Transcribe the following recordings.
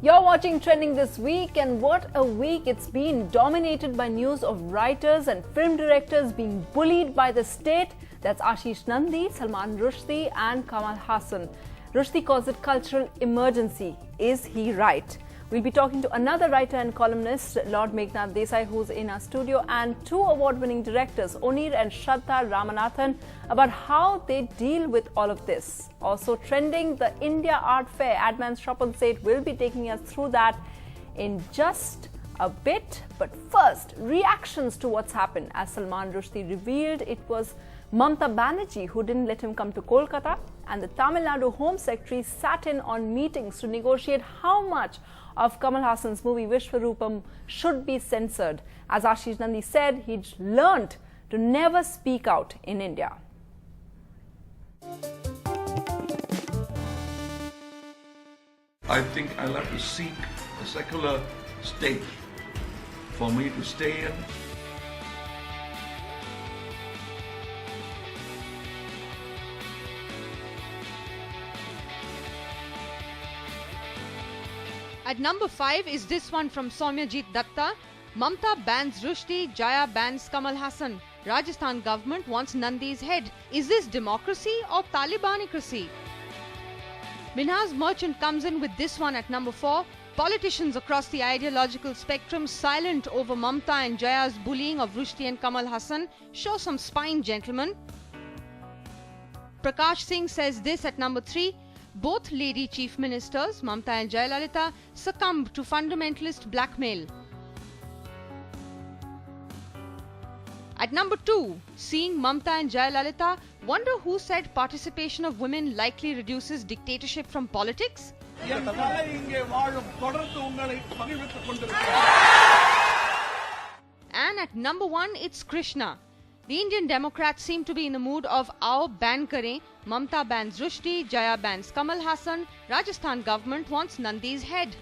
You're watching Trending this week, and what a week it's been, dominated by news of writers and film directors being bullied by the state. That's Ashish Nandi, Salman Rushdie and Kamal Hassan. Rushdie calls it cultural emergency. Is he right? We'll be talking to another writer and columnist, Lord Meghnad Desai, who's in our studio, and two award-winning directors, Onir and Shraddha Ramanathan, about how they deal with all of this. Also trending, the India Art Fair. Adnan Shropal will be taking us through that in just a bit. But first, reactions to what's happened. As Salman Rushdie revealed, it was Mamata Banerjee who didn't let him come to Kolkata, and the Tamil Nadu Home Secretary sat in on meetings to negotiate how much of Kamal Hassan's movie Vishwarupam should be censored. As Ashish Nandi said, he'd learned to never speak out in India. I think I'll have to seek a secular state for me to stay in. At number 5 is this one from Soumyajit Datta. Mamata bans Rushdie, Jaya bans Kamal Hassan. Rajasthan government wants Nandi's head. Is this democracy or Talibanicracy? Minhaz Merchant comes in with this one at number 4. Politicians across the ideological spectrum silent over Mamata and Jaya's bullying of Rushdie and Kamal Hassan. Show some spine, gentlemen. Prakash Singh says this at number 3. Both lady chief ministers, Mamata and Jayalalitha, succumbed to fundamentalist blackmail. At number 2, seeing Mamata and Jayalalitha, wonder who said participation of women likely reduces dictatorship from politics? And at number 1, it's Krishna. The Indian Democrats seem to be in the mood of Aao ban kare. Mamata bans Rushdie, Jaya bans Kamal Hassan. Rajasthan government wants Nandi's head.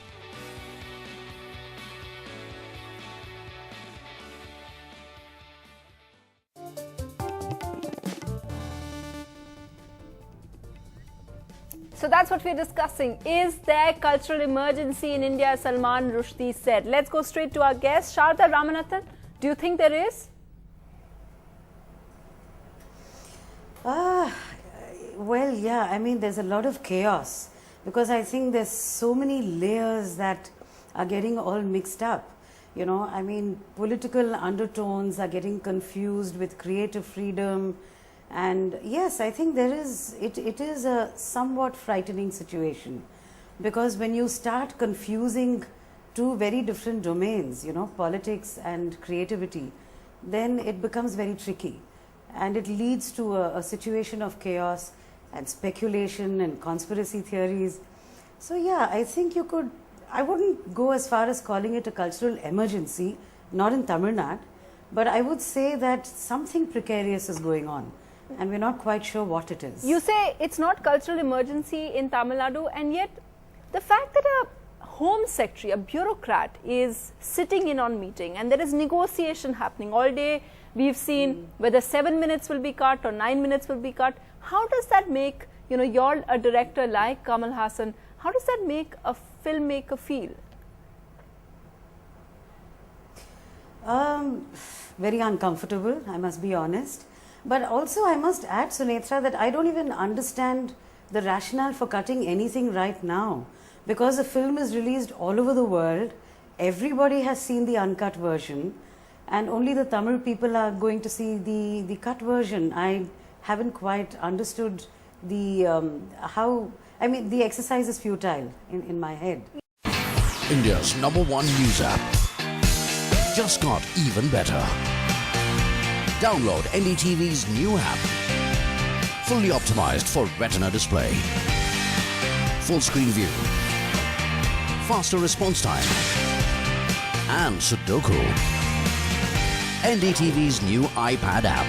So that's what we're discussing. Is there cultural emergency in India, as Salman Rushdie said? Let's go straight to our guest, Shraddha Ramanathan. Do you think there is? Well, yeah, I mean, there's a lot of chaos because I think there's so many layers that are getting all mixed up. You know, I mean, political undertones are getting confused with creative freedom. And yes, I think it is a somewhat frightening situation because when you start confusing two very different domains, you know, politics and creativity, then it becomes very tricky. And it leads to a situation of chaos and speculation and conspiracy theories. So yeah, I think I wouldn't go as far as calling it a cultural emergency, not in Tamil Nadu, but I would say that something precarious is going on and we're not quite sure what it is. You say it's not cultural emergency in Tamil Nadu, and yet the fact that a Home Secretary, a bureaucrat, is sitting in on meeting and there is negotiation happening all day. We've seen whether 7 minutes will be cut or 9 minutes will be cut. How does that make, you know, you're a director like Kamal Hassan, how does that make a filmmaker feel? Very uncomfortable, I must be honest. But also I must add, Sunetra, that I don't even understand the rationale for cutting anything right now. Because the film is released all over the world, everybody has seen the uncut version, and only the Tamil people are going to see the cut version. I haven't quite understood the the exercise is futile in my head. India's #1 news app just got even better. Download NDTV's new app. Fully optimized for retina display. Full screen view. Faster response time. And Sudoku. NDTV's new iPad app.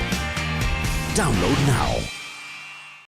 Download now.